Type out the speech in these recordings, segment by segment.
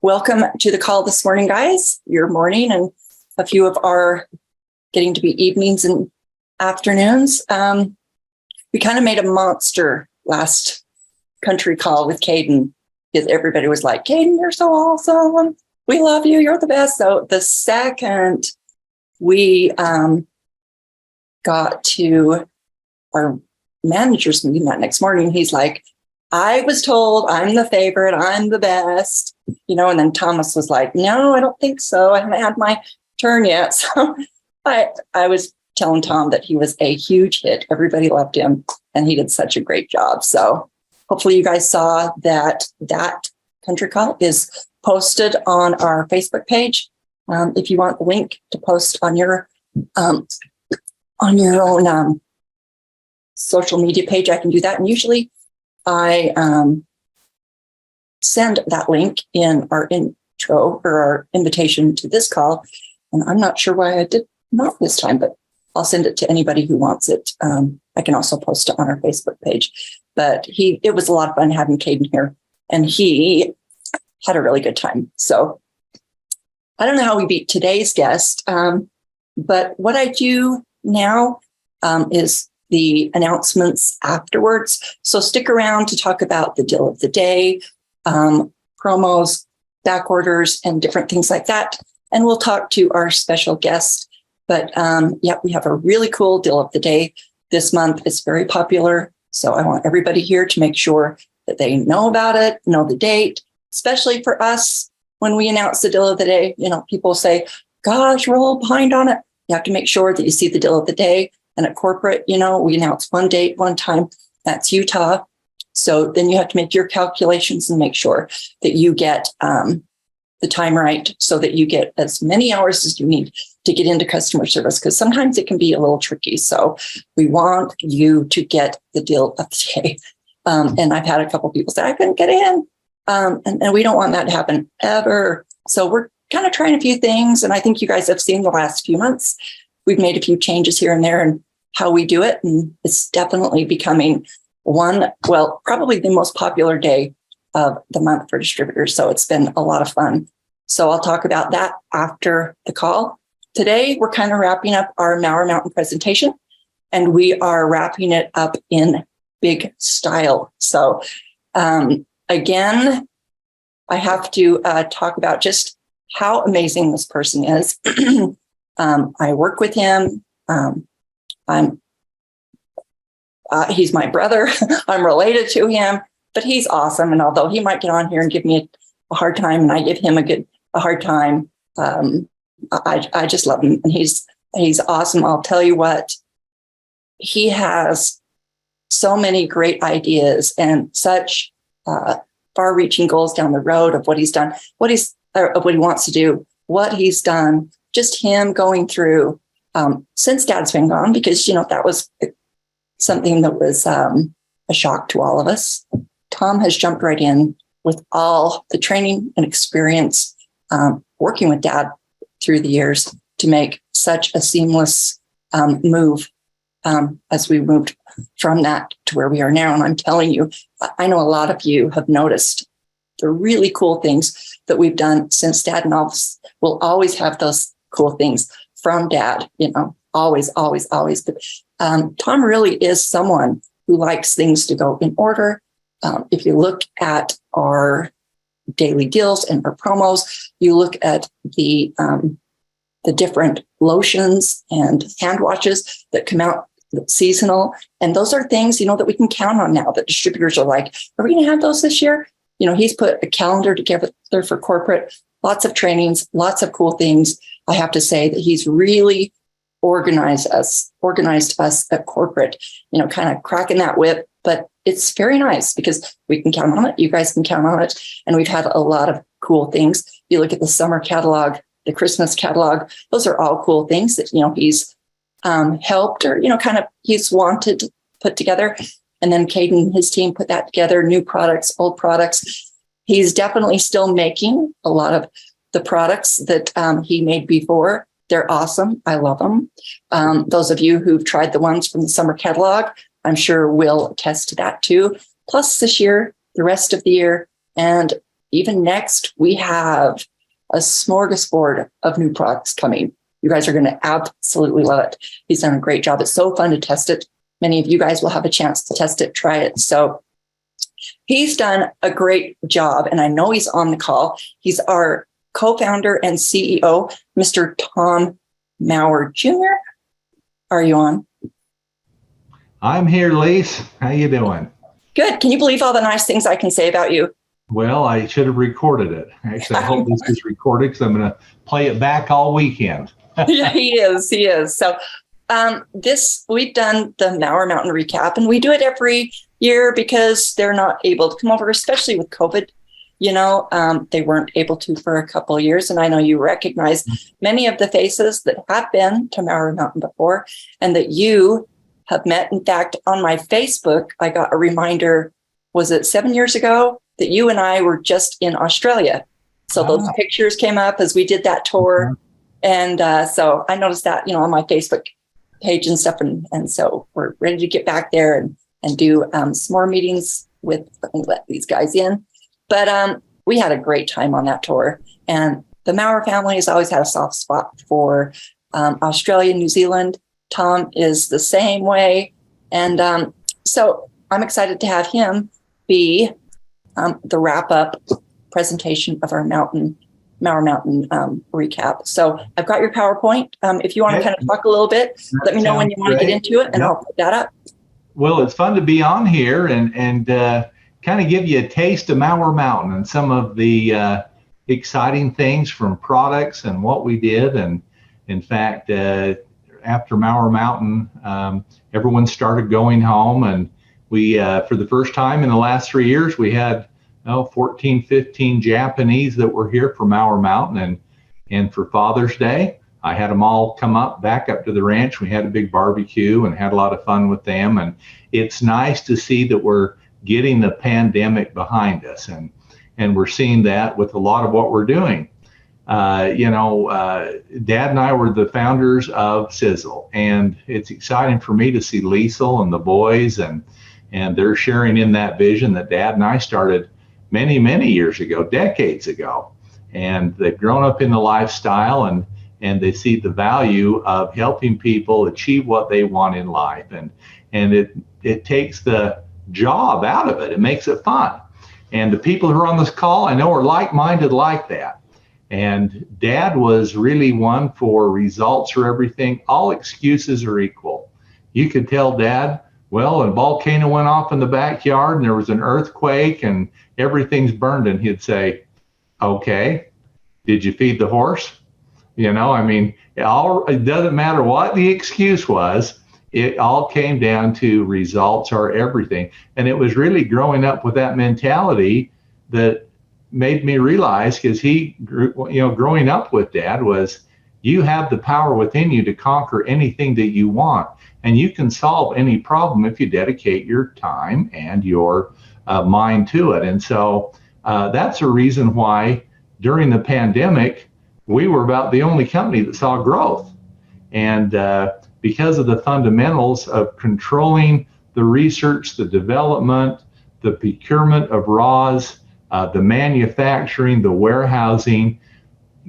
Welcome to the call this morning, guys. Your morning and a few of our getting to be evenings and afternoons. We kind of made a monster last country call with Caden because everybody was like, Caden, you're so awesome. We love you. You're the best. So the second we got to our manager's meeting that next morning, he's like, I was told I'm the favorite. I'm the best, and then Thomas was like, no, I don't think so. I haven't had my turn yet. So I was telling Tom that he was a huge hit. Everybody loved him and he did such a great job. So hopefully you guys saw that country call is posted on our Facebook page. If you want the link to post on your own social media page, I can do that. And usually I send that link in our intro or our invitation to this call. And I'm not sure why I did not this time, but I'll send it to anybody who wants it. I can also post it on our Facebook page. But it was a lot of fun having Caden here, and he had a really good time. So I don't know how we beat today's guest, but what I do now is the announcements afterwards. So stick around to talk about the deal of the day, promos, back orders, and different things like that. And we'll talk to our special guest. But we have a really cool deal of the day this month. It's very popular. So I want everybody here to make sure that they know about it, know the date, especially for us when we announce the deal of the day. People say, gosh, we're a little behind on it. You have to make sure that you see the deal of the day. And at corporate, we announce one date, one time. That's Utah. So then you have to make your calculations and make sure that you get the time right so that you get as many hours as you need to get into customer service, because sometimes it can be a little tricky. So we want you to get the deal of the day. And I've had a couple of people say, I couldn't get in. And we don't want that to happen ever. So we're kind of trying a few things. And I think you guys have seen the last few months. We've made a few changes here and there and how we do it. And it's definitely becoming probably the most popular day of the month for distributors. So it's been a lot of fun. So I'll talk about that after the call. Today, we're kind of wrapping up our Mauer Mountain presentation, and we are wrapping it up in big style. So again, I have to talk about just how amazing this person is. I work with him. He's my brother. I'm related to him, but he's awesome. And although he might get on here and give me a hard time, and I give him a hard time, I just love him, and he's awesome. I'll tell you what, he has so many great ideas and such far-reaching goals down the road of what he's done, of what he wants to do, what he's done. Just him going through since Dad's been gone, because that was something that was a shock to all of us. Tom has jumped right in with all the training and experience working with Dad through the years to make such a seamless move as we moved from that to where we are now. And I'm telling you, I know a lot of you have noticed the really cool things that we've done since Dad, and we'll always have those cool things from Dad, always. But Tom really is someone who likes things to go in order. If you look at our daily deals and our promos, you look at the different lotions and hand washes that come out seasonal. And those are things, that we can count on now, that distributors are like, are we going to have those this year? He's put a calendar together for corporate, lots of trainings, lots of cool things. I have to say that he's really organized us at corporate, kind of cracking that whip. But it's very nice because we can count on it. You guys can count on it. And we've had a lot of cool things. You look at the summer catalog, the Christmas catalog, those are all cool things that, he's helped or, he's wanted to put together. And then Caden and his team put that together, new products, old products. He's definitely still making a lot of the products that he made before. They're awesome. I love them. Those of you who've tried the ones from the summer catalog, I'm sure will attest to that too. Plus this year, the rest of the year, and even next, we have a smorgasbord of new products coming. You guys are going to absolutely love it. He's done a great job. It's so fun to test it. Many of you guys will have a chance to test it, try it. So he's done a great job, and I know he's on the call. He's our co-founder and CEO, Mr. Tom Maurer Jr. Are you on? I'm here, Lise. How you doing? Good. Can you believe all the nice things I can say about you? Well, I should have recorded it. Actually, I hope this is recorded because I'm going to play it back all weekend. Yeah, he is. So we've done the Maurer Mountain recap, and we do it every year because they're not able to come over, especially with COVID. They weren't able to for a couple of years. And I know you recognize many of the faces that have been to Maurer Mountain before and that you have met. In fact, on my Facebook, I got a reminder, was it 7 years ago, that you and I were just in Australia. So those pictures came up as we did that tour. And so I noticed that, on my Facebook page and stuff. And so we're ready to get back there and do some more meetings with, let these guys in. But we had a great time on that tour. And the Maurer family has always had a soft spot for Australia, New Zealand. Tom is the same way. And so I'm excited to have him be the wrap-up presentation of our Maurer Mountain recap. So I've got your PowerPoint. If you want to kind of talk a little bit, let me know when you want to get into it, and I'll put that up. Well, it's fun to be on here and kind of give you a taste of Maurer Mountain and some of the exciting things from products and what we did. And in fact, after Maurer Mountain, everyone started going home, and we, for the first time in the last 3 years, we had 14, 15 Japanese that were here for Maurer Mountain. And for Father's Day, I had them all come back up to the ranch. We had a big barbecue and had a lot of fun with them. And it's nice to see that we're getting the pandemic behind us. And we're seeing that with a lot of what we're doing. Dad and I were the founders of Sisel, and it's exciting for me to see Liesel and the boys, and they're sharing in that vision that Dad and I started many, many years ago, decades ago. And they've grown up in the lifestyle, and they see the value of helping people achieve what they want in life. And it takes the job out of it. It makes it fun. And the people who are on this call, I know, are like-minded like that. And Dad was really one for results for everything. All excuses are equal. You could tell Dad, well, a volcano went off in the backyard and there was an earthquake and everything's burned. And he'd say, okay, did you feed the horse? It doesn't matter what the excuse was. It all came down to results are everything. And it was really growing up with that mentality that made me realize, because he grew, growing up with Dad, was you have the power within you to conquer anything that you want. And you can solve any problem if you dedicate your time and your mind to it. And so that's a reason why during the pandemic, we were about the only company that saw growth. And because of the fundamentals of controlling the research, the development, the procurement of raws, the manufacturing, the warehousing,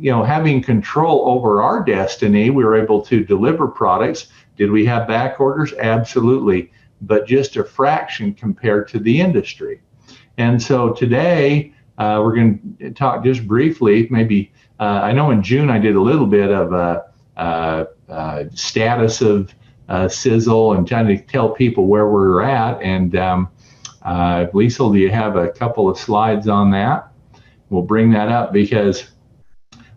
having control over our destiny, we were able to deliver products. Did we have back orders? Absolutely, but just a fraction compared to the industry. And so today, we're going to talk just briefly, maybe, I know in June I did a little bit of a status of Sisel and trying to tell people where we're at. And Liesel, do you have a couple of slides on that? We'll bring that up because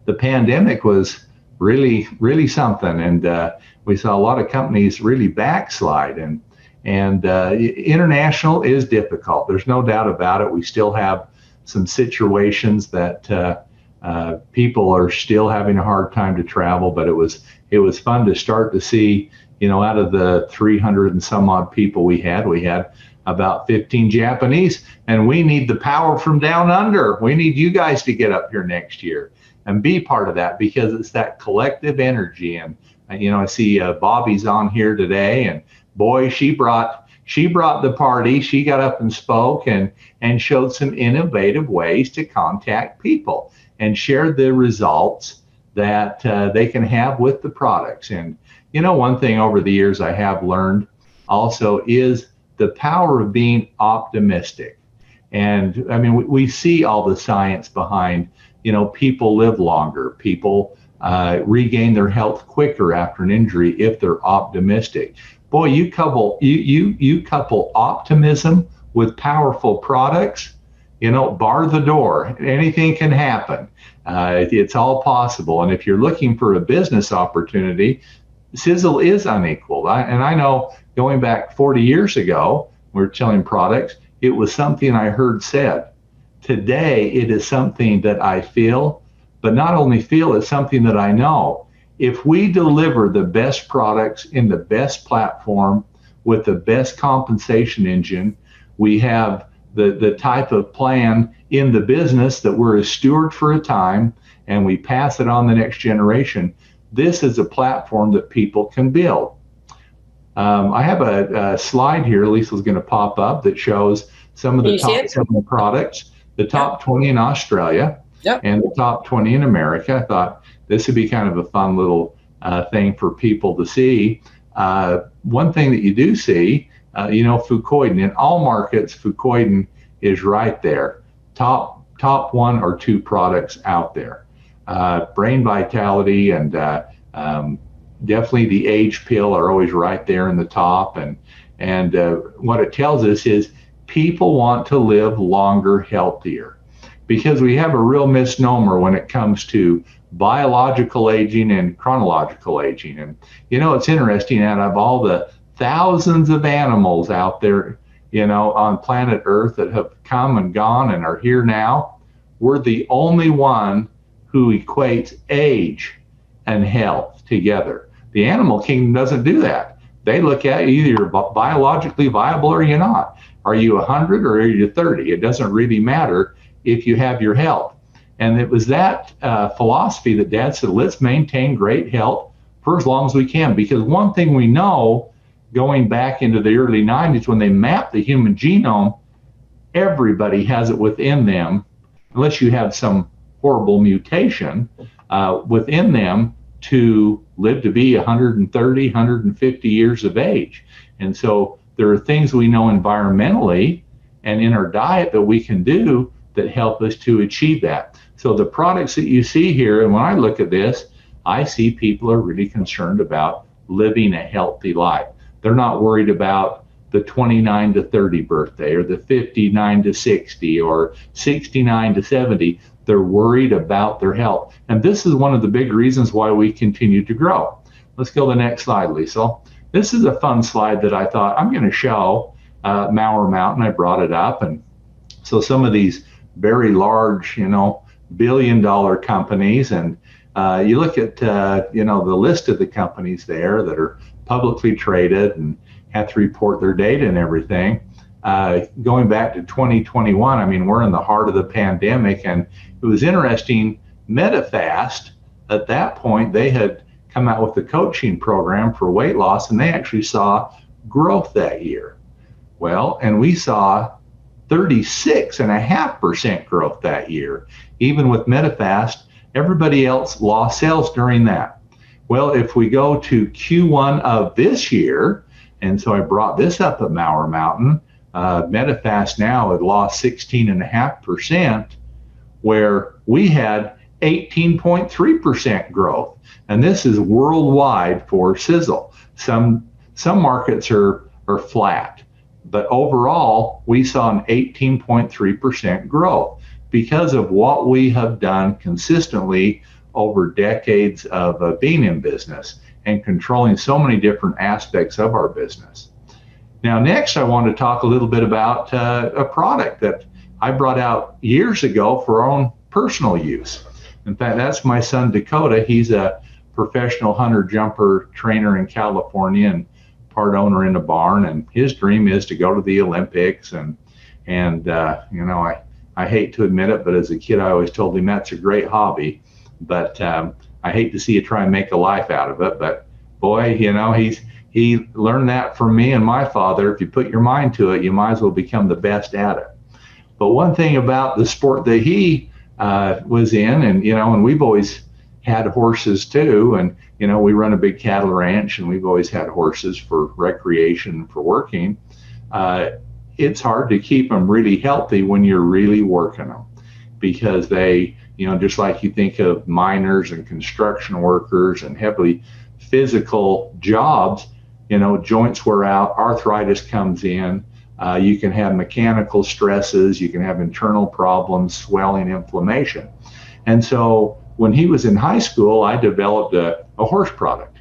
the pandemic was really, really something. And we saw a lot of companies really backslide. And international is difficult. There's no doubt about it. We still have some situations that people are still having a hard time to travel, but it was fun to start to see, out of the 300 and some odd people we had about 15 Japanese, and we need the power from down under. We need you guys to get up here next year and be part of that, because it's that collective energy. And I see Bobby's on here today, and boy, she brought she brought the party. She got up and spoke and showed some innovative ways to contact people and shared the results that they can have with the products. And, one thing over the years I have learned also is the power of being optimistic. And I mean, we see all the science behind, people live longer, people regain their health quicker after an injury if they're optimistic. Boy, you couple optimism with powerful products, bar the door. Anything can happen. It's all possible. And if you're looking for a business opportunity, Sisel is unequaled. And I know going back 40 years ago, we were selling products, it was something I heard said. Today, it is something that I feel, but not only feel, it's something that I know. If we deliver the best products in the best platform with the best compensation engine, we have the type of plan in the business that we're a steward for a time and we pass it on the next generation. This is a platform that people can build. I have a slide here, Lisa's going to pop up, that shows some of the top 7 products, the top 20 in Australia, and the top 20 in America. I thought this would be kind of a fun little thing for people to see. One thing that you do see, fucoidan. In all markets, fucoidan is right there. Top 1 or 2 products out there. Brain vitality and definitely the age pill are always right there in the top. And what it tells us is people want to live longer, healthier, because we have a real misnomer when it comes to biological aging and chronological aging. And, it's interesting, out of all the thousands of animals out there, on planet Earth that have come and gone and are here now, we're the only one who equates age and health together. The animal kingdom doesn't do that. They look at you, either you're biologically viable or you're not. Are you 100 or are you 30? It doesn't really matter if you have your health. And it was that philosophy that Dad said, let's maintain great health for as long as we can. Because one thing we know, going back into the early 90s, when they mapped the human genome, everybody has it within them, unless you have some horrible mutation within them, to live to be 130, 150 years of age. And so there are things we know environmentally and in our diet that we can do that help us to achieve that. So the products that you see here, and when I look at this, I see people are really concerned about living a healthy life. They're not worried about the 29 to 30 birthday or the 59 to 60 or 69 to 70. They're worried about their health. And this is one of the big reasons why we continue to grow. Let's go to the next slide, Lisa. This is a fun slide that I thought I'm going to show. Mauer Mountain, I brought it up. And so some of these very large, billion-dollar companies, and you look at, the list of the companies there that are publicly traded and have to report their data and everything. Going back to 2021, I mean, we're in the heart of the pandemic, and it was interesting. Medifast, at that point, they had come out with the coaching program for weight loss, and they actually saw growth that year. Well, and we saw 36.5% growth that year. Even with Medifast, everybody else lost sales during that. Well, if we go to Q1 of this year, and so I brought this up at Mauer Mountain, Medifast now had lost 16.5%, where we had 18.3% growth. And this is worldwide for Sisel. Some markets are flat, but overall, we saw an 18.3% growth because of what we have done consistently over decades of being in business and controlling so many different aspects of our business. Now, next, I want to talk a little bit about a product that I brought out years ago for our own personal use. In fact, that's my son, Dakota. He's a professional hunter-jumper trainer in California and part owner in a barn. And his dream is to go to the Olympics. And I hate to admit it, but as a kid, I always told him that's a great hobby. But I hate to see you try and make a life out of it. But boy, he learned that from me and my father. If you put your mind to it, you might as well become the best at it. But one thing about the sport that he was in, and and we've always had horses too, and we run a big cattle ranch, and we've always had horses for recreation, for working. It's hard to keep them really healthy when you're really working them, because they, just like you think of miners and construction workers and heavily physical jobs, joints wear out, arthritis comes in. You can have mechanical stresses, you can have internal problems, swelling, inflammation. And so when he was in high school, I developed a horse product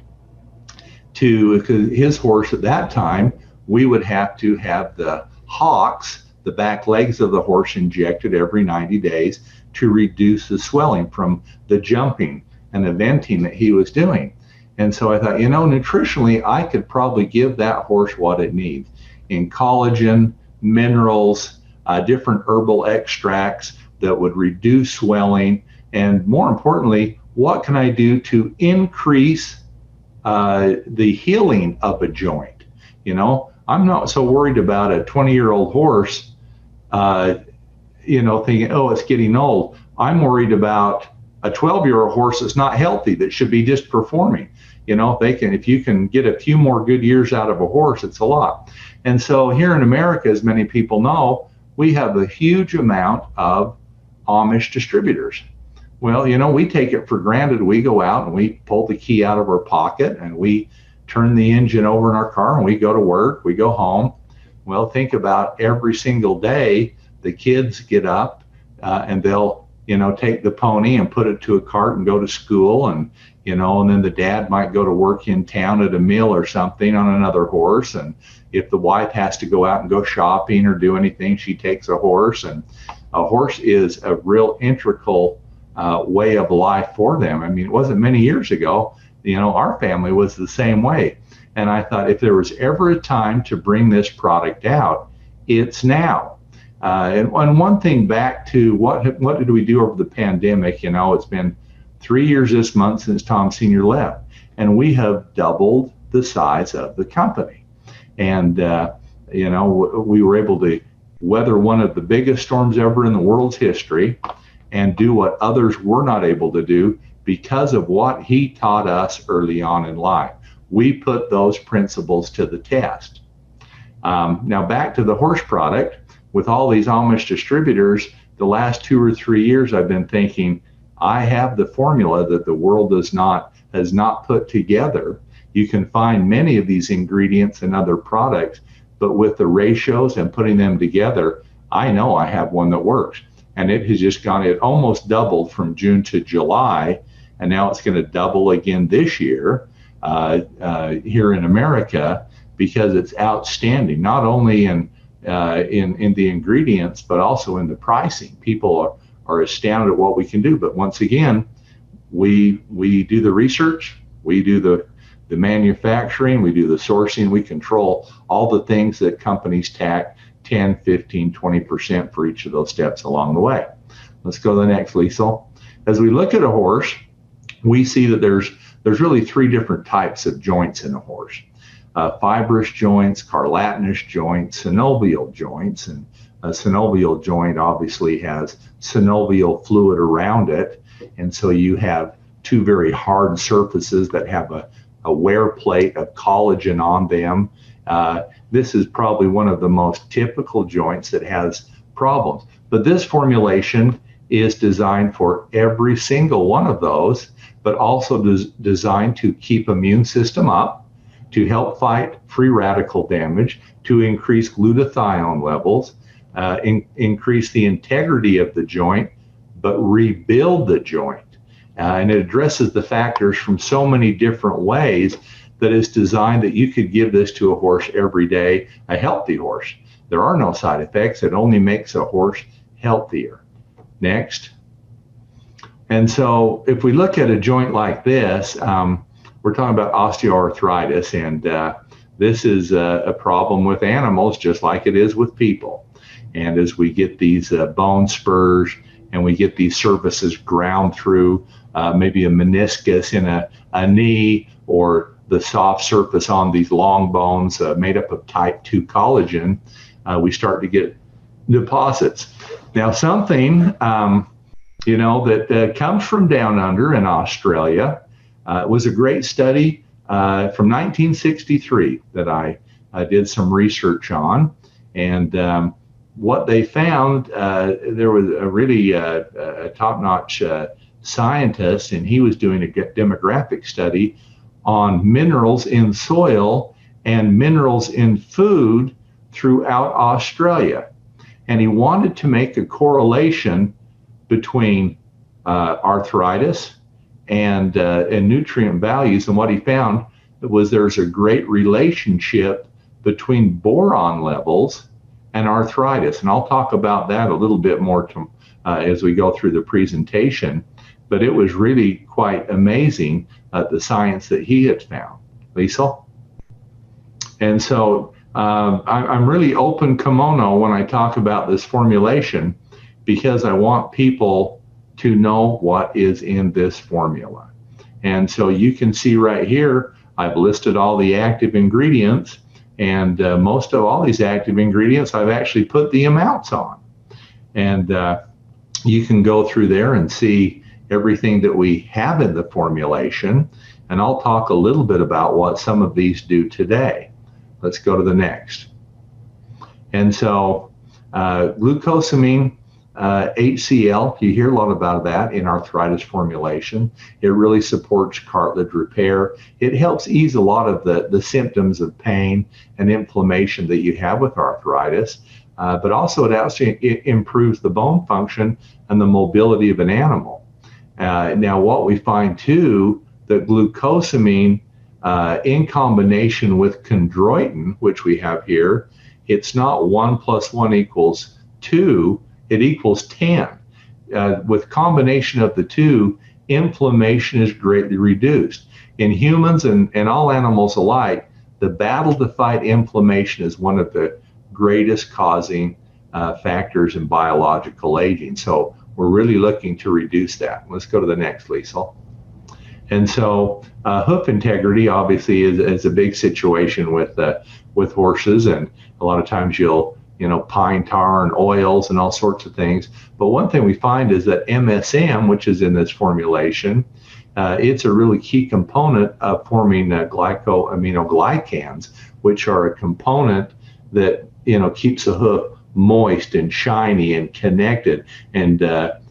because his horse at that time, we would have to have the hocks, the back legs of the horse, injected every 90 days to reduce the swelling from the jumping and the venting that he was doing. And so I thought, nutritionally, I could probably give that horse what it needs in collagen, minerals, different herbal extracts that would reduce swelling. And more importantly, what can I do to increase the healing of a joint? I'm not so worried about a 20-year-old horse, thinking, oh, it's getting old. I'm worried about a 12-year-old horse that's not healthy, that should be just performing. If you can get a few more good years out of a horse, it's a lot. And so here in America, as many people know, we have a huge amount of Amish distributors. Well, we take it for granted. We go out and we pull the key out of our pocket and we turn the engine over in our car and we go to work, we go home. Well, think about every single day, the kids get up and they'll, take the pony and put it to a cart and go to school. And then the dad might go to work in town at a mill or something on another horse. And if the wife has to go out and go shopping or do anything, she takes a horse. And a horse is a real integral way of life for them. I mean, it wasn't many years ago, our family was the same way. And I thought, if there was ever a time to bring this product out, it's now. And one thing back to what did we do over the pandemic? It's been 3 years this month since Tom Sr. left, and we have doubled the size of the company. And, we were able to weather one of the biggest storms ever in the world's history and do what others were not able to do because of what he taught us early on in life. We put those principles to the test. Now back to the horse product. With all these Amish distributors, the last 2 or 3 years, I've been thinking, I have the formula that the world has not put together. You can find many of these ingredients in other products, but with the ratios and putting them together, I know I have one that works. And it has just it almost doubled from June to July, and now it's going to double again this year here in America, because it's outstanding, not only in the ingredients, but also in the pricing. People are astounded at what we can do. But once again, we do the research, we do the manufacturing, we do the sourcing, we control all the things that companies tack 10, 15, 20% for each of those steps along the way. Let's go to the next, Liesel. As we look at a horse, we see that there's really 3 different types of joints in a horse. Fibrous joints, cartilaginous joints, synovial joints. And a synovial joint obviously has synovial fluid around it. And so you have 2 very hard surfaces that have a wear plate of collagen on them. This is probably one of the most typical joints that has problems. But this formulation is designed for every single one of those, but also designed to keep immune system up, to help fight free radical damage, to increase glutathione levels, increase the integrity of the joint, but rebuild the joint. And it addresses the factors from so many different ways that it's designed that you could give this to a horse every day, a healthy horse. There are no side effects. It only makes a horse healthier. Next. And so if we look at a joint like this, we're talking about osteoarthritis, and this is a problem with animals just like it is with people. And as we get these bone spurs and we get these surfaces ground through, maybe a meniscus in a knee, or the soft surface on these long bones made up of type 2 collagen, we start to get deposits. Now, something, that comes from down under in Australia, was a great study from 1963 that I did some research on. And what they found, there was a really top-notch scientist, and he was doing a demographic study on minerals in soil and minerals in food throughout Australia. And he wanted to make a correlation between arthritis and nutrient values. And what he found was there's a great relationship between boron levels and arthritis. And I'll talk about that a little bit more as we go through the presentation. But it was really quite amazing, the science that he had found. Sisel? And so I'm really open kimono when I talk about this formulation, because I want people to know what is in this formula. And so you can see right here, I've listed all the active ingredients, and most of all these active ingredients, I've actually put the amounts on. And you can go through there and see everything that we have in the formulation. And I'll talk a little bit about what some of these do today. Let's go to the next. And so glucosamine HCl, you hear a lot about that in arthritis formulation. It really supports cartilage repair. It helps ease a lot of the symptoms of pain and inflammation that you have with arthritis, but also it improves the bone function and the mobility of an animal. Now, what we find too, that glucosamine in combination with chondroitin, which we have here, it's not 1 + 1 = 2, it equals 10. With combination of the two, inflammation is greatly reduced. In humans and all animals alike, the battle to fight inflammation is one of the greatest causing factors in biological aging. So we're really looking to reduce that. Let's go to the next, Sisel. And so hoof integrity obviously is a big situation with horses, and a lot of times you'll pine tar and oils and all sorts of things. But one thing we find is that MSM, which is in this formulation, it's a really key component of forming glycosaminoglycans, which are a component that keeps the hoof moist and shiny and connected. And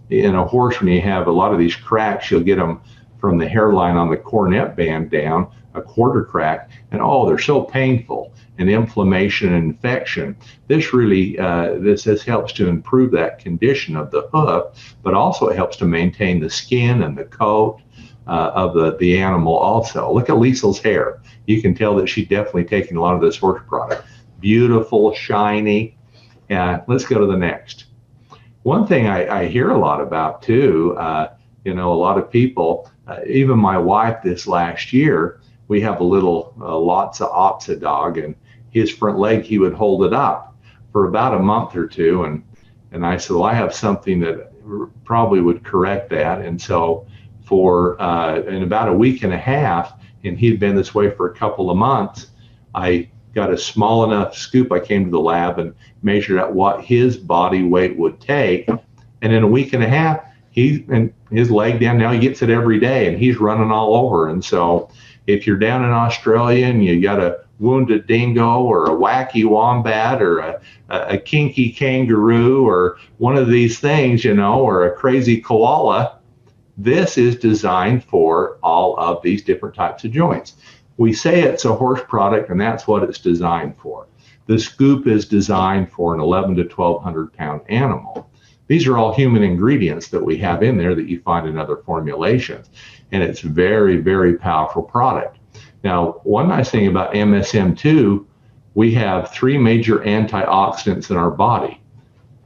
in a horse, when you have a lot of these cracks, you'll get them from the hairline on the cornet band down, a quarter crack, and they're so painful, and inflammation and infection. This really, this helps to improve that condition of the hoof, but also it helps to maintain the skin and the coat of the animal also. Look at Lisel's hair. You can tell that she's definitely taking a lot of this horse product. Beautiful, shiny. Let's go to the next. One thing I hear a lot about too, a lot of people, even my wife this last year, we have a little Lhasa Apso dog, and his front leg, he would hold it up for about a month or two. And I said, well, I have something that probably would correct that. And so in about a week and a half, and he'd been this way for a couple of months, I got a small enough scoop. I came to the lab and measured out what his body weight would take. And in a week and a half, his leg down, now he gets it every day, and he's running all over. And so if you're down in Australia and you got a wounded dingo or a wacky wombat or a kinky kangaroo or one of these things, or a crazy koala, this is designed for all of these different types of joints. We say it's a horse product, and that's what it's designed for. The scoop is designed for an 1,100 to 1,200 pound animal. These are all human ingredients that we have in there that you find in other formulations. And it's very, very powerful product. Now, one nice thing about MSM2, we have 3 major antioxidants in our body.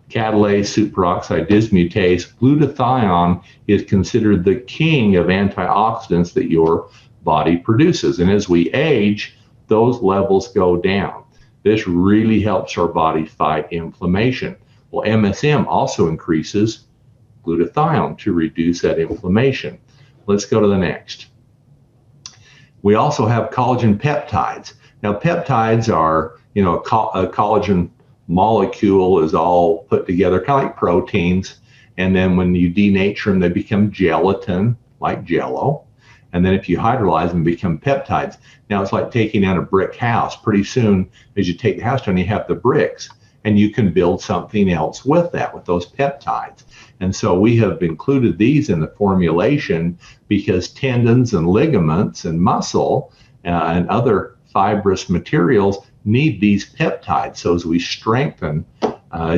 Catalase, superoxide dismutase, glutathione is considered the king of antioxidants that your body produces. And as we age, those levels go down. This really helps our body fight inflammation. Well, MSM also increases glutathione to reduce that inflammation. Let's go to the next. We also have collagen peptides. Now, peptides are, a collagen molecule is all put together, kind of like proteins. And then when you denature them, they become gelatin, like Jello. And then if you hydrolyze them, they become peptides. Now, it's like taking down a brick house. Pretty soon, as you take the house down, you have the bricks. And you can build something else with that, with those peptides. And so we have included these in the formulation because tendons and ligaments and muscle and other fibrous materials need these peptides. So as we strengthen,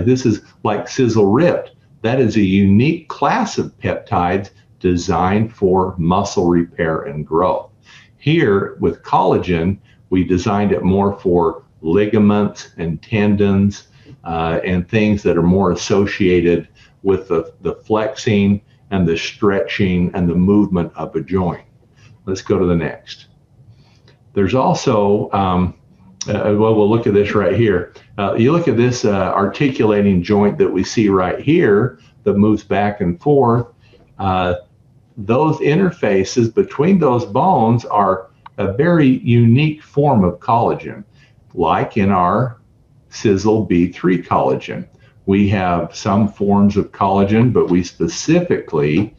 this is like Sisel Ripped. That is a unique class of peptides designed for muscle repair and growth. Here with collagen, we designed it more for ligaments and tendons and things that are more associated with the flexing and the stretching and the movement of a joint. Let's go to the next. There's also, we'll look at this right here. You look at this articulating joint that we see right here that moves back and forth. Those interfaces between those bones are a very unique form of collagen, like in our Sisel B3 collagen. We have some forms of collagen, but we specifically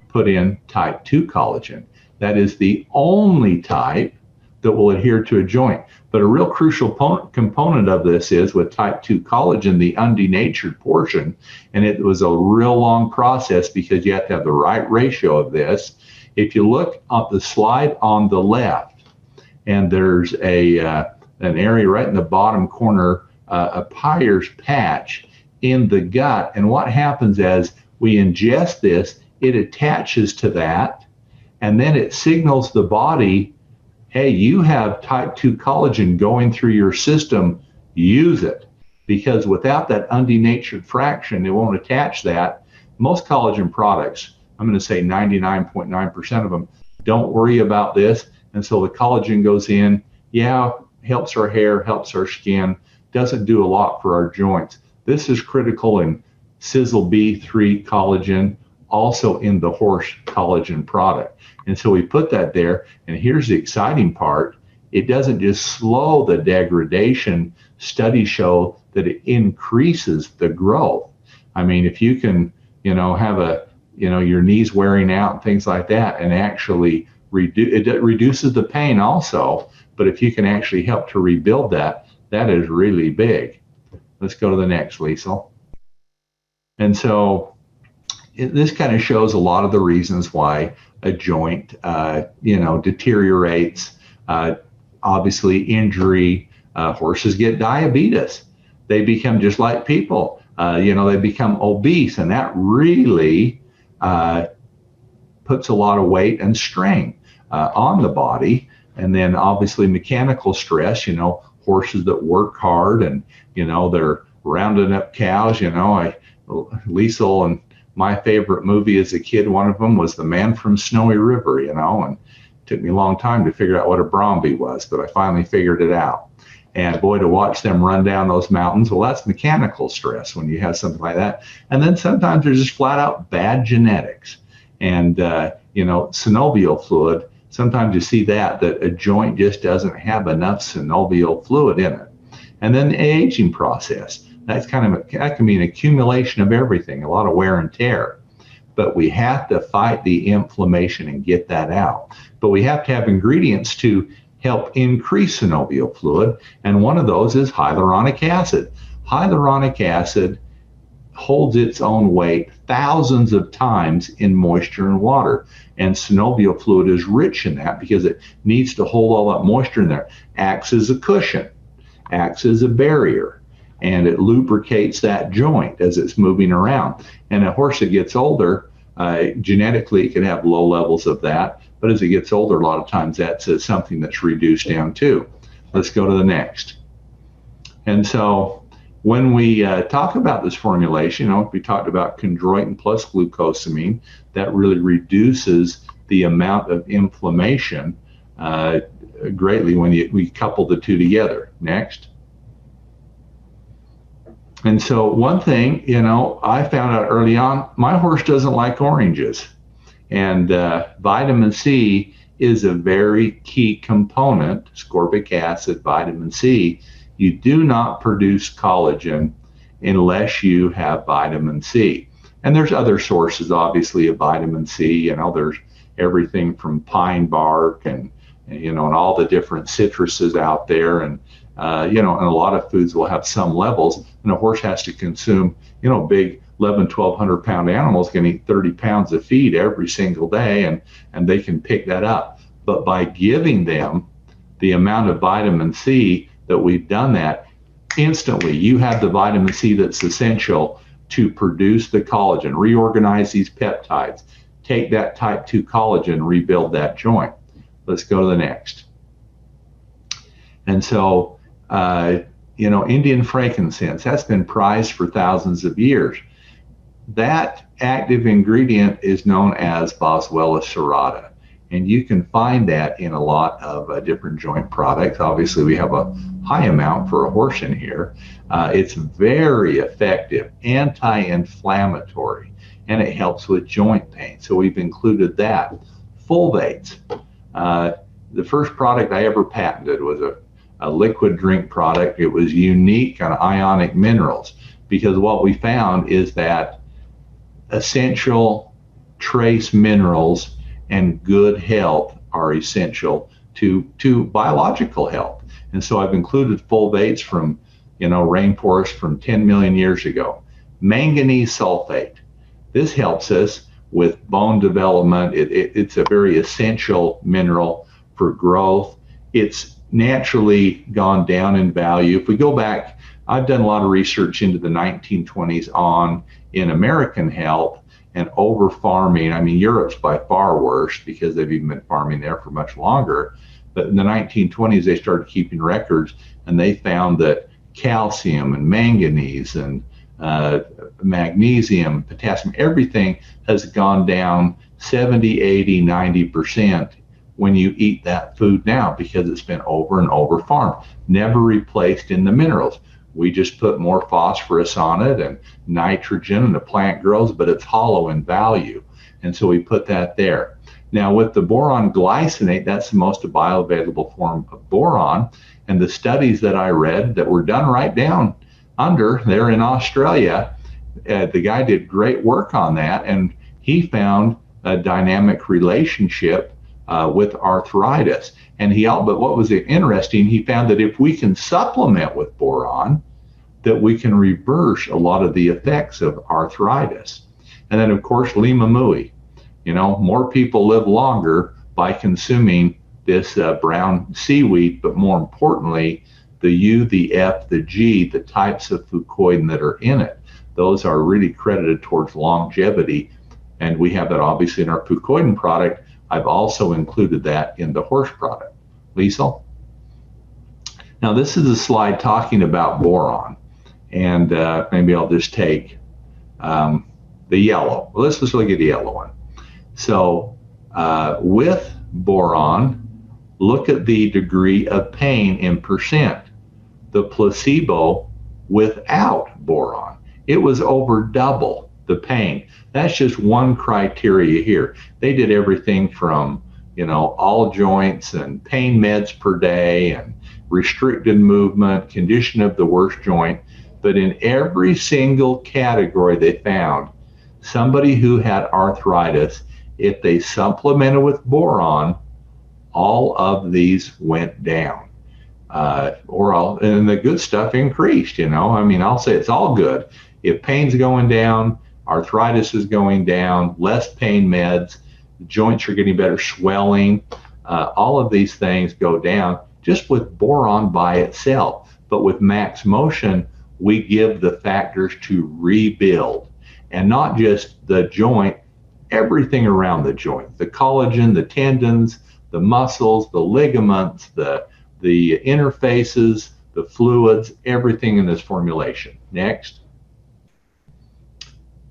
put in type 2 collagen. That is the only type that will adhere to a joint. But a real crucial component of this is with type 2 collagen, the undenatured portion, and it was a real long process because you have to have the right ratio of this. If you look at the slide on the left, and there's an area right in the bottom corner, a Peyer's patch in the gut, and what happens as we ingest this, it attaches to that, and then it signals the body, hey, you have type 2 collagen going through your system, use it. Because without that undenatured fraction, it won't attach that. Most collagen products, I'm going to say 99.9% of them, don't worry about this. And so the collagen goes in, yeah, helps our hair, helps our skin, doesn't do a lot for our joints. This is critical in Sisel B3 collagen, also in the horse collagen product. And so we put that there, and here's the exciting part. It doesn't just slow the degradation. Studies show that it increases the growth. I mean, if you can, have your knees wearing out and things like that, and actually it reduces the pain also, but if you can actually help to rebuild that, that is really big. Let's go to the next, Liesel. And so this kind of shows a lot of the reasons why a joint, deteriorates. Obviously, injury. Horses get diabetes. They become just like people. They become obese, and that really puts a lot of weight and strain on the body. And then, obviously, mechanical stress. Horses that work hard and they're rounding up cows. Liesel and my favorite movie as a kid, one of them was The Man from Snowy River, and it took me a long time to figure out what a Bromby was, but I finally figured it out. And boy, to watch them run down those mountains, well, that's mechanical stress when you have something like that. And then sometimes there's just flat out bad genetics. And, synovial fluid, sometimes you see that a joint just doesn't have enough synovial fluid in it. And then the aging process. That can be an accumulation of everything, a lot of wear and tear. But we have to fight the inflammation and get that out. But we have to have ingredients to help increase synovial fluid, and one of those is hyaluronic acid. Hyaluronic acid holds its own weight thousands of times in moisture and water, and synovial fluid is rich in that because it needs to hold all that moisture in there. Acts as a cushion, acts as a barrier, and it lubricates that joint as it's moving around. And a horse that gets older, genetically, it can have low levels of that, but as it gets older, a lot of times that's something that's reduced down too. Let's go to the next. And so when we talk about this formulation, we talked about chondroitin plus glucosamine. That really reduces the amount of inflammation greatly when we couple the two together. Next. And so one thing, I found out early on, my horse doesn't like oranges. And vitamin C is a very key component, ascorbic acid, vitamin C. You do not produce collagen unless you have vitamin C. And there's other sources, obviously, of vitamin C. There's everything from pine bark and and all the different citruses out there. And and a lot of foods will have some levels. And a horse has to consume, big 1,100 pound animals can eat 30 pounds of feed every single day, and they can pick that up. But by giving them the amount of vitamin C that we've done, that instantly you have the vitamin C that's essential to produce the collagen, reorganize these peptides, take that type 2 collagen, rebuild that joint. Let's go to the next. And so, Indian frankincense, that's been prized for thousands of years. That active ingredient is known as Boswellia serrata. And you can find that in a lot of different joint products. Obviously, we have a high amount for a horse in here. It's very effective, anti-inflammatory, and it helps with joint pain. So we've included that. Fulvates. The first product I ever patented was a liquid drink product. It was unique on ionic minerals, because what we found is that essential trace minerals and good health are essential to biological health. And so I've included fulvates from, rainforests from 10 million years ago. Manganese sulfate. This helps us with bone development. It's a very essential mineral for growth. It's naturally gone down in value. If we go back, I've done a lot of research into the 1920s on in American health and over farming. I mean, Europe's by far worse because they've even been farming there for much longer. But in the 1920s, they started keeping records, and they found that calcium and manganese and magnesium, potassium, everything has gone down 70, 80, 90% when you eat that food now, because it's been over and over farmed, never replaced in the minerals. We just put more phosphorus on it and nitrogen, and the plant grows, but it's hollow in value. And so we put that there. Now with the boron glycinate, that's the most bioavailable form of boron. And the studies that I read that were done right down under there in Australia, the guy did great work on that, and he found a dynamic relationship with arthritis. But what was interesting, he found that if we can supplement with boron, that we can reverse a lot of the effects of arthritis. And then, of course, limamui. More people live longer by consuming this brown seaweed, but more importantly, the U, the F, the G, the types of fucoidan that are in it. Those are really credited towards longevity. And we have that obviously in our fucoidan product. I've also included that in the horse product. Liesel? Now, this is a slide talking about boron. And maybe I'll just take the yellow. Well, let's just look at the yellow one. So with boron, look at the degree of pain in percent. The placebo without boron, it was over double the pain. That's just one criteria here. They did everything from, all joints and pain meds per day and restricted movement, condition of the worst joint. But in every single category they found somebody who had arthritis, if they supplemented with boron, all of these went down. And the good stuff increased, I'll say it's all good. If pain's going down, arthritis is going down, less pain meds, the joints are getting better, swelling, all of these things go down just with boron by itself. But with Max Motion, we give the factors to rebuild, and not just the joint, everything around the joint, the collagen, the tendons, the muscles, the ligaments, the interfaces, the fluids, everything in this formulation. Next.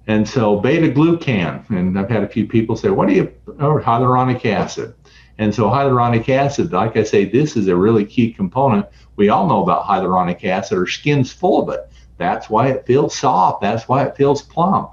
And so beta-glucan, and I've had a few people say, hyaluronic acid. And so hyaluronic acid, like I say, this is a really key component. We all know about hyaluronic acid. Our skin's full of it. That's why it feels soft. That's why it feels plump.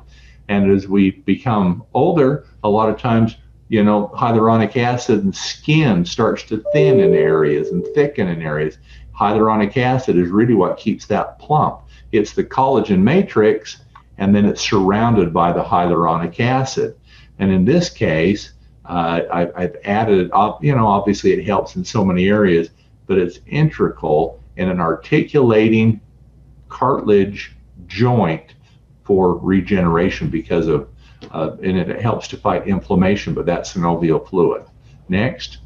And as we become older, a lot of times hyaluronic acid and skin starts to thin in areas and thicken in areas. Hyaluronic acid is really what keeps that plump. It's the collagen matrix, and then it's surrounded by the hyaluronic acid. And in this case, I've added up, obviously it helps in so many areas, but it's integral in an articulating cartilage joint for regeneration because of, and it helps to fight inflammation, but that's synovial fluid. Next.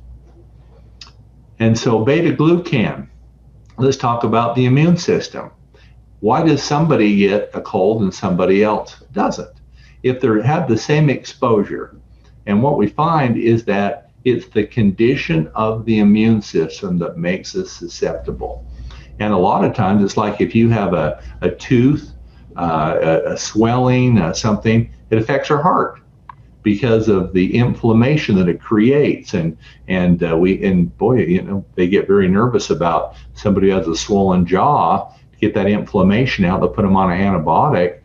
And so beta-glucan, let's talk about the immune system. Why does somebody get a cold and somebody else doesn't? If they have the same exposure, and what we find is that it's the condition of the immune system that makes us susceptible. And a lot of times it's like if you have a tooth, a swelling, something, it affects our heart because of the inflammation that it creates. And boy, they get very nervous about somebody who has a swollen jaw. To get that inflammation out, they'll put them on an antibiotic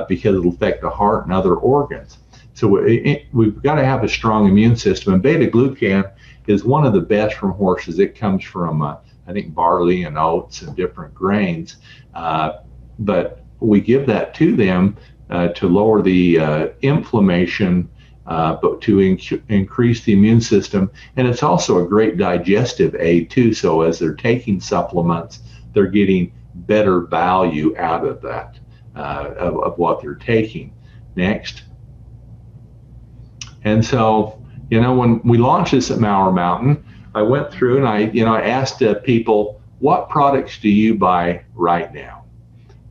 because it'll affect the heart and other organs. So we've got to have a strong immune system. And beta-glucan is one of the best from horses. It comes from, I think, barley and oats and different grains. But we give that to them to lower the inflammation, but to increase the immune system. And it's also a great digestive aid, too. So as they're taking supplements, they're getting better value out of that, of what they're taking. Next. And so, when we launched this at Mauer Mountain, I went through and I asked people, what products do you buy right now?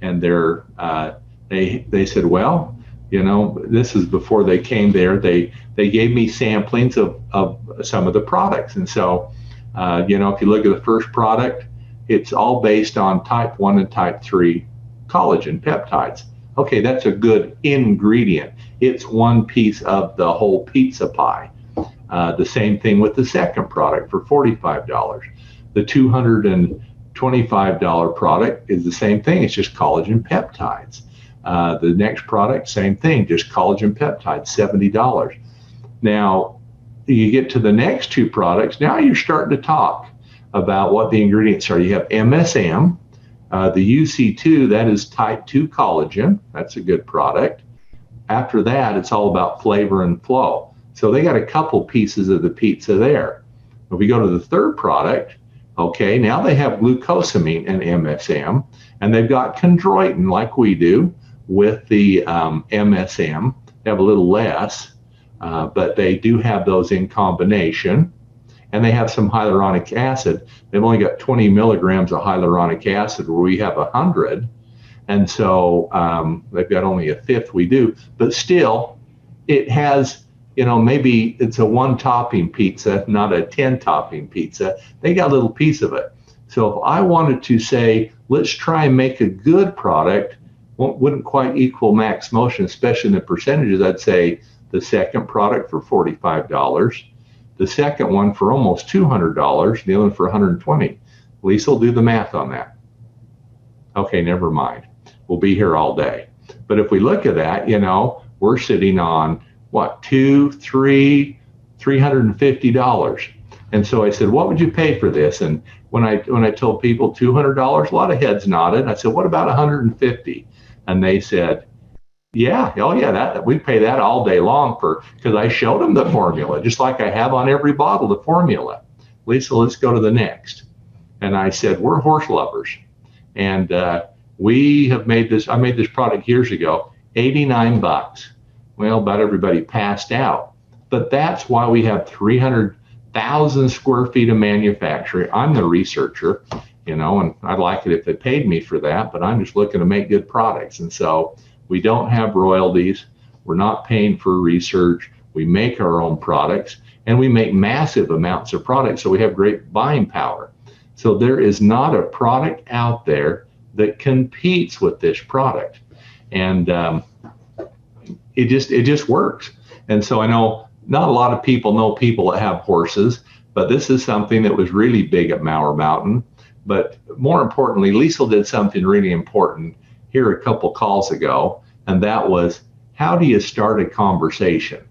And they said, well, this is before they came there. They gave me samplings of some of the products. And so, if you look at the first product, it's all based on type 1 and type 3 collagen peptides. Okay, that's a good ingredient. It's one piece of the whole pizza pie. The same thing with the second product for $45. The $225 product is the same thing. It's just collagen peptides. The next product, same thing, just collagen peptides, $70. Now, you get to the next two products, now you're starting to talk about what the ingredients are. You have MSM, the UC2, that is type 2 collagen. That's a good product. After that, it's all about flavor and flow. So they got a couple pieces of the pizza there. If we go to the third product, okay, now they have glucosamine and MSM, and they've got chondroitin like we do with the MSM. They have a little less, but they do have those in combination. And they have some hyaluronic acid. They've only got 20 milligrams of hyaluronic acid where we have 100. And so they've got only a fifth we do. But still, it has, maybe it's a 1-topping pizza, not a 10-topping pizza. They got a little piece of it. So if I wanted to say, let's try and make a good product, wouldn't quite equal Max Motion, especially in the percentages, I'd say the second product for $45. The second one for almost $200, the other one for $120. Lisa will do the math on that. Okay, never mind. We'll be here all day. But if we look at that, we're sitting on what, $350. And so I said, what would you pay for this? And when I told people $200, a lot of heads nodded. I said, what about $150? And they said, yeah, that we pay that all day long because I showed them the formula, just like I have on every bottle, the formula. Lisa, let's go to the next. And I said, we're horse lovers. And we have made this, I made this product years ago, $89. Well, about everybody passed out. But that's why we have 300,000 square feet of manufacturing. I'm the researcher, and I'd like it if they paid me for that, but I'm just looking to make good products. And so we don't have royalties. We're not paying for research. We make our own products, and we make massive amounts of products, so we have great buying power. So there is not a product out there that competes with this product, and it just works. And so I know not a lot of people know people that have horses, but this is something that was really big at Mauer Mountain. But more importantly, Liesl did something really important here a couple calls ago, and that was, how do you start a conversation?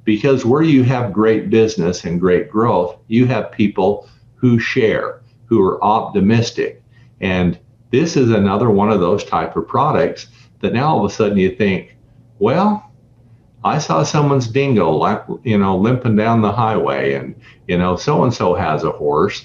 because where you have great business and great growth, you have people who share, who are optimistic. And this is another one of those type of products that now all of a sudden you think, well, I saw someone's dingo, like, limping down the highway, and, so-and-so has a horse,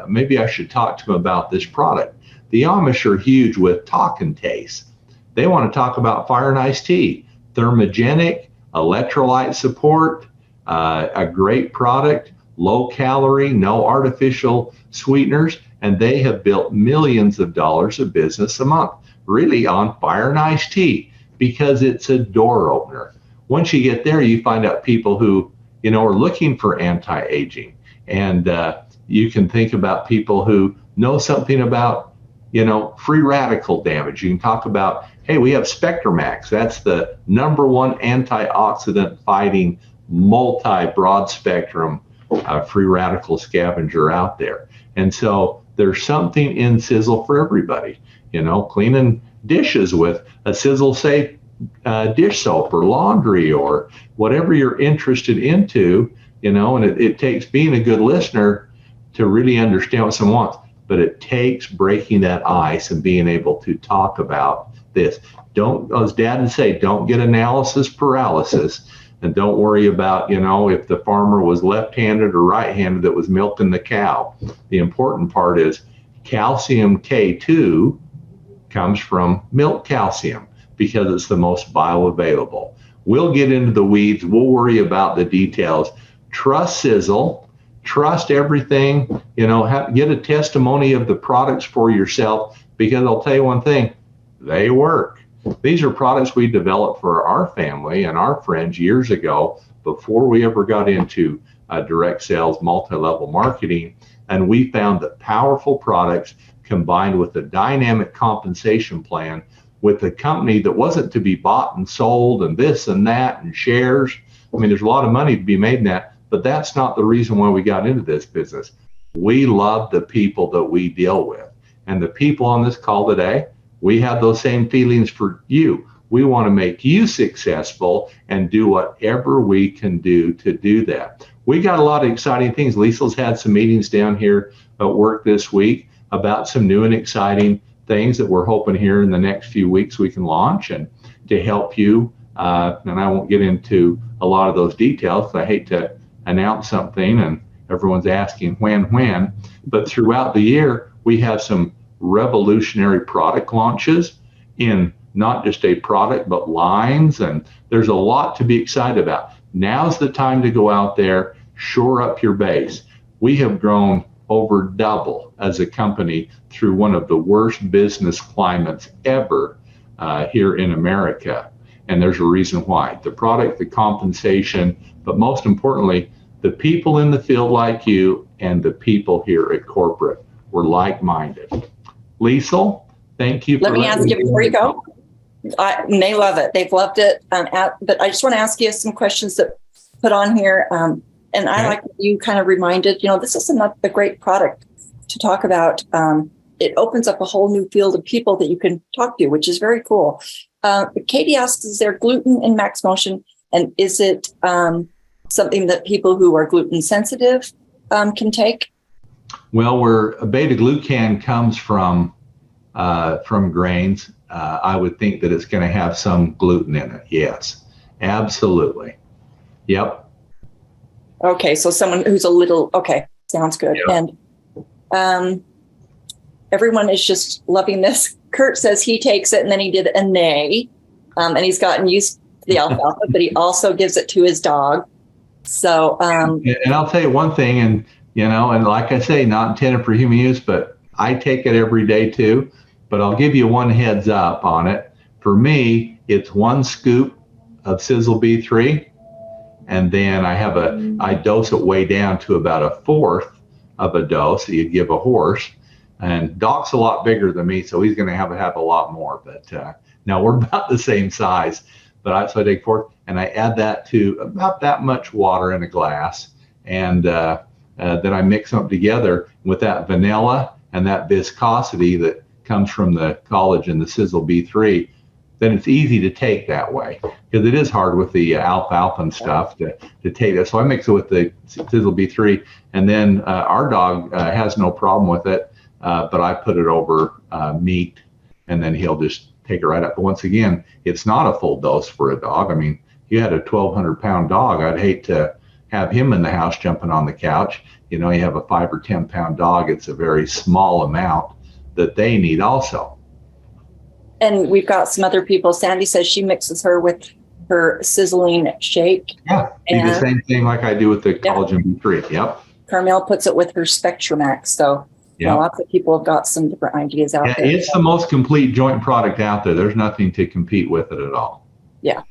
maybe I should talk to him about this product. The Amish are huge with talk and taste. They want to talk about fire and iced tea, thermogenic, electrolyte support, a great product, low calorie, no artificial sweeteners, and they have built millions of dollars of business a month, really on fire and iced tea, because it's a door opener. Once you get there, you find out people who, are looking for anti-aging. And you can think about people who know something about, free radical damage. You can talk about, hey, we have Spectramax. That's the #1 antioxidant fighting multi-broad spectrum free radical scavenger out there. And so there's something in Sisel for everybody. Cleaning dishes with a Sisel Safe dish soap, or laundry, or whatever you're interested into, and it takes being a good listener to really understand what someone wants. But it takes breaking that ice and being able to talk about this. Don't, as Dad would say, don't get analysis paralysis, and don't worry about, if the farmer was left-handed or right-handed that was milking the cow. The important part is calcium K2 comes from milk calcium, because it's the most bioavailable. We'll get into the weeds. We'll worry about the details. Trust Sisel. Trust everything. Get a testimony of the products for yourself, because I'll tell you one thing, they work. These are products we developed for our family and our friends years ago, before we ever got into direct sales, multi-level marketing. And we found that powerful products combined with a dynamic compensation plan with a company that wasn't to be bought and sold and this and that and shares. I mean, there's a lot of money to be made in that, but that's not the reason why we got into this business. We love the people that we deal with. And the people on this call today, we have those same feelings for you. We want to make you successful and do whatever we can do to do that. We got a lot of exciting things. Liesel's had some meetings down here at work this week about some new and exciting things that we're hoping here in the next few weeks we can launch, and to help you. And I won't get into a lot of those details. I hate to announce something and everyone's asking when, but throughout the year, we have some revolutionary product launches in not just a product, but lines. And there's a lot to be excited about. Now's the time to go out there, shore up your base. We have grown over double as a company through one of the worst business climates ever here in America. And there's a reason why. The product, the compensation, but most importantly, the people in the field like you and the people here at corporate were like-minded. Liesel, thank you. Let me ask you before you go. And they love it. They've loved it. But I just want to ask you some questions that put on here. And I like what you kind of reminded, this is a great product to talk about. It opens up a whole new field of people that you can talk to, which is very cool. Katie asks, is there gluten in Max Motion? And is it something that people who are gluten sensitive can take? Well, where beta-glucan comes from grains, I would think that it's going to have some gluten in it. Yes, absolutely. Yep. Okay, so someone who's sounds good. Yep. And everyone is just loving this. Kurt says he takes it, and then he did a nay, and he's gotten used to the alfalfa, but he also gives it to his dog. So, and I'll tell you one thing, and and like I say, not intended for human use, but I take it every day too. But I'll give you one heads up on it. For me, it's 1 scoop of Sisel B3. And then I dose it way down to about 1/4 of a dose that you'd give a horse. And Doc's a lot bigger than me, so he's going to have a lot more. But no, we're about the same size. But so I take 1/4, and I add that to about that much water in a glass. And then I mix them together with that vanilla and that viscosity that comes from the collagen, the Sisel B3. then it's easy to take that way, because it is hard with the alfalfa and stuff to take that. So I mix it with the Sisel B3, and then our dog has no problem with it, but I put it over meat, and then he'll just take it right up. But once again, it's not a full dose for a dog. I mean, you had a 1,200-pound dog. I'd hate to have him in the house jumping on the couch. You have a 5 or 10-pound dog. It's a very small amount that they need also. And we've got some other people. Sandy says she mixes her with her sizzling shake. Yeah, do the same thing like I do with the Collagen B3. Yep. Carmel puts it with her Spectramax. So lots of people have got some different ideas out there. It's the most complete joint product out there. There's nothing to compete with it at all. Yeah.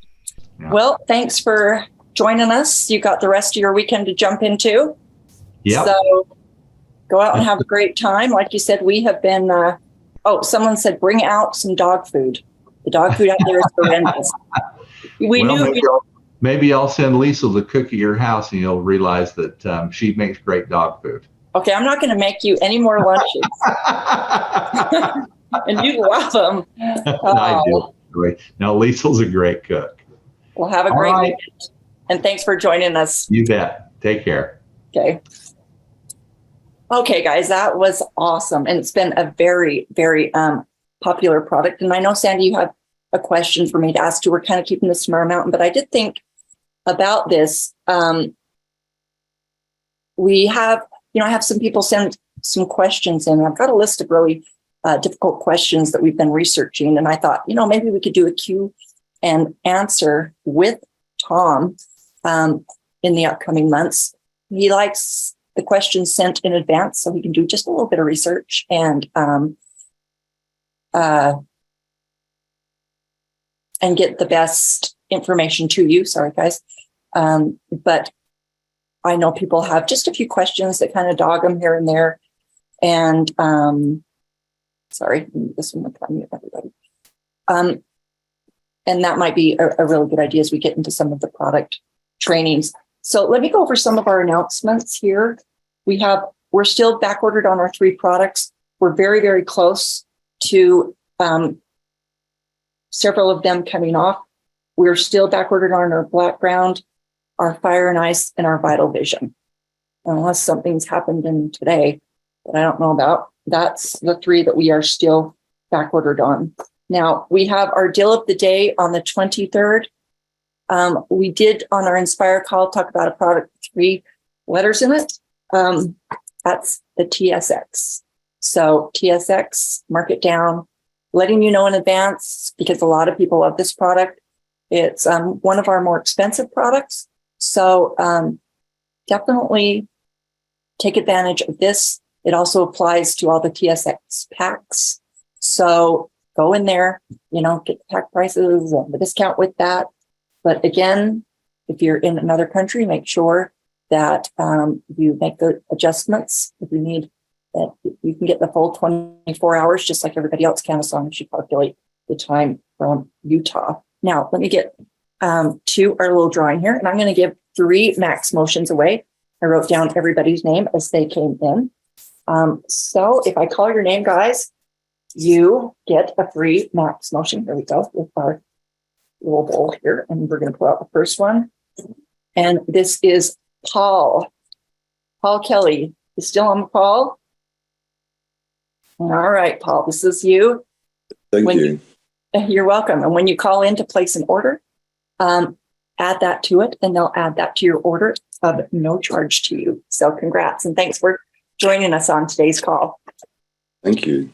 Well, thanks for joining us. You got the rest of your weekend to jump into. Yeah. So go out and have a great time. Like you said, we have been, someone said, bring out some dog food. The dog food out there is horrendous. Maybe I'll send Liesl to cook at your house, and you'll realize that she makes great dog food. Okay, I'm not going to make you any more lunches. And you love them. I do. Great. Now, Liesl's a great cook. Well, have a great weekend. And thanks for joining us. You bet. Take care. Okay. Okay, guys, that was awesome. And it's been a very, very popular product. And I know, Sandy, you have a question for me to ask too. We're kind of keeping this to Mara Mountain, but I did think about this. We have, I have some people send some questions in. I've got a list of really difficult questions that we've been researching. And I thought, maybe we could do a Q and answer with Tom in the upcoming months. He likes the questions sent in advance so he can do just a little bit of research and get the best information to you. Sorry, guys. But I know people have just a few questions that kind of dog them here and there. And sorry, this one will mute everybody. And that might be a really good idea as we get into some of the product trainings. So let me go over some of our announcements here. We're still back ordered on our 3 products. We're very, very close to several of them coming off. We're still back ordered on our Black Ground, our Fire and Ice, and our Vital Vision. Unless something's happened in today that I don't know about, that's the 3 that we are still back ordered on. Now, we have our deal of the day on the 23rd. We did on our Inspire call talk about a product with 3 letters in it. That's the TSX. So TSX, mark it down, letting you know in advance because a lot of people love this product. It's one of our more expensive products. So definitely take advantage of this. It also applies to all the TSX packs. So go in there, get the pack prices and the discount with that. But again, if you're in another country, make sure that you make the adjustments. If you need, you can get the full 24 hours, just like everybody else can, as long as you calculate the time from Utah. Now, let me get to our little drawing here, and I'm going to give 3 Max Motions away. I wrote down everybody's name as they came in. So if I call your name, guys, you get a free Max Motion. Here we go with our little bowl here, and we're going to pull out the first one. And this is Paul Kelly. You still on, Paul? All right, Paul, this is you. Thank you. You're welcome. And when you call in to place an order, add that to it, and they'll add that to your order of no charge to you. So congrats, and thanks for joining us on today's call. Thank you.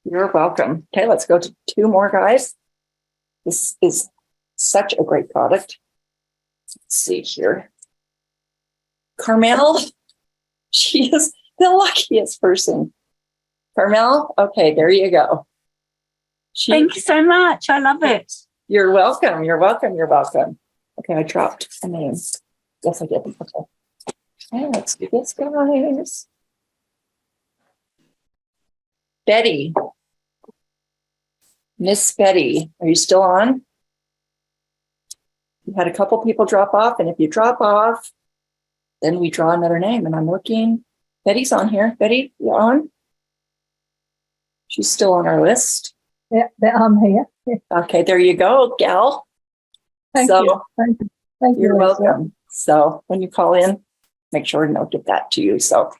You're welcome. Okay, let's go to 2 more, guys. This is such a great product. Let's see here. Carmel, she is the luckiest person. Carmel, okay, there you go. Thank you so much. I love it. You're welcome. You're welcome. You're welcome. Okay, I dropped a name. Yes, I did. Okay, let's do this, guys. Betty. Miss Betty, are you still on? You had a couple people drop off, and if you drop off, then we draw another name. And I'm looking. Betty's on here. Betty, you on? She's still on our list. Yeah, I'm here. Okay, there you go, gal. Thank So- you. Thank you. Thank you. You're Lisa. welcome. So when you call in, make sure to get that to you. So,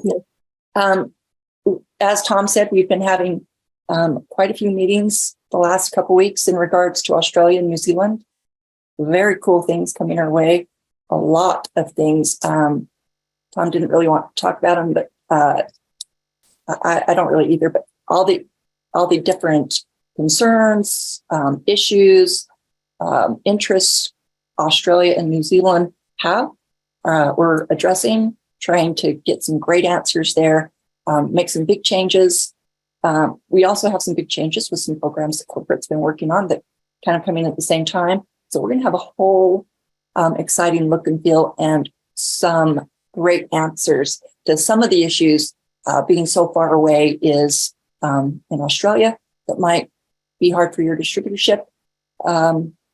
Yes. As Tom said, we've been having quite a few meetings the last couple weeks in regards to Australia and New Zealand. Very cool things coming our way. A lot of things. Tom didn't really want to talk about them, but I don't really either. But all the different concerns, issues, interests Australia and New Zealand have, we're addressing, trying to get some great answers there, make some big changes. We also have some big changes with some programs that corporate's been working on that kind of coming at the same time. So we're going to have a whole exciting look and feel and some great answers to some of the issues being so far away is in Australia that might be hard for your distributorship.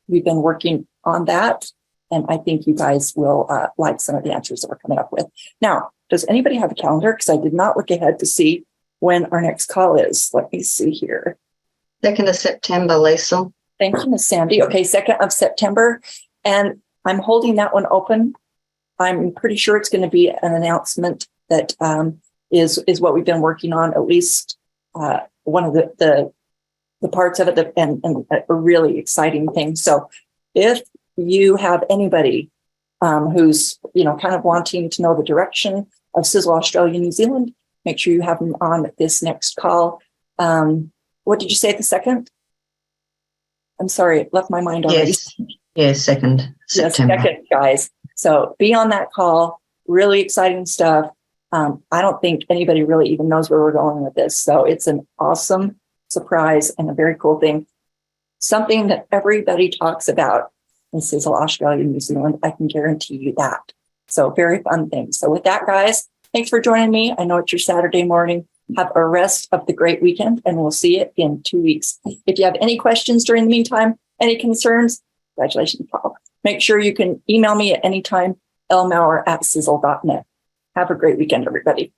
We've been working on that, and I think you guys will like some of the answers that we're coming up with. Now, does anybody have a calendar? Because I did not look ahead to see when our next call is. Let me see here. 2nd of September, Lisa. Thank you, Miss Sandy. Okay, 2nd of September, and I'm holding that one open. I'm pretty sure it's going to be an announcement that is what we've been working on, at least one of the parts of it, and a really exciting thing. So if you have anybody who's, kind of wanting to know the direction of Sisel Australia, New Zealand, make sure you have them on this next call. What did you say, the 2nd? I'm sorry, it left my mind already. Yes, 2nd September. Yes, 2nd, guys. So be on that call. Really exciting stuff. I don't think anybody really even knows where we're going with this. So it's an awesome surprise and a very cool thing. Something that everybody talks about in Sisel Australia, New Zealand. I can guarantee you that. So very fun thing. So with that, guys, thanks for joining me. I know it's your Saturday morning. Have a rest of the great weekend, and we'll see you in 2 weeks. If you have any questions during the meantime, any concerns, congratulations, Paul. Make sure you can email me at any time, lmaurer@sisel.net. Have a great weekend, everybody.